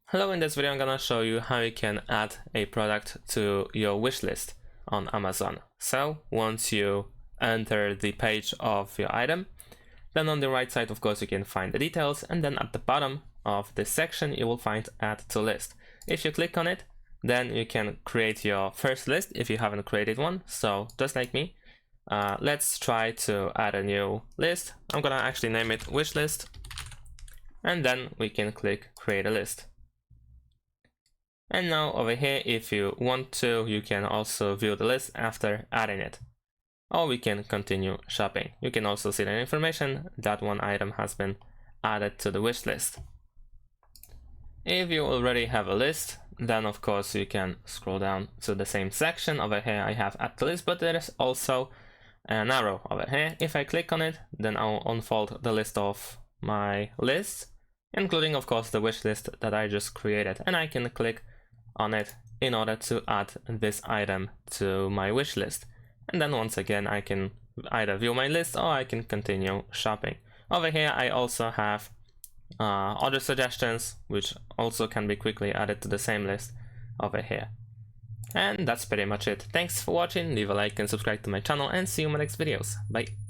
Hello, in this video I'm gonna show you how you can add a product to your wish list on Amazon. So once you enter the page of your item, then on the right side of course you can find the details, and then at the bottom of this section you will find add to list. If you click on it, then you can create your first list if you haven't created one. So just like me, let's try to add a new list. I'm gonna actually name it wish list, and then we can click create a list. And now over here, if you want to, you can also view the list after adding it. Or we can continue shopping. You can also see the information that one item has been added to the wish list. If you already have a list, then of course you can scroll down to the same section. Over here I have add to list, but there is also an arrow over here. If I click on it, then I'll unfold the list of my lists, including of course the wish list that I just created, and I can click on it in order to add this item to my wish list. And then once again I can either view my list or I can continue shopping. Over here I also have other suggestions which also can be quickly added to the same list over here. And that's pretty much it. Thanks for watching, leave a like and subscribe to my channel, and see you in my next videos. Bye.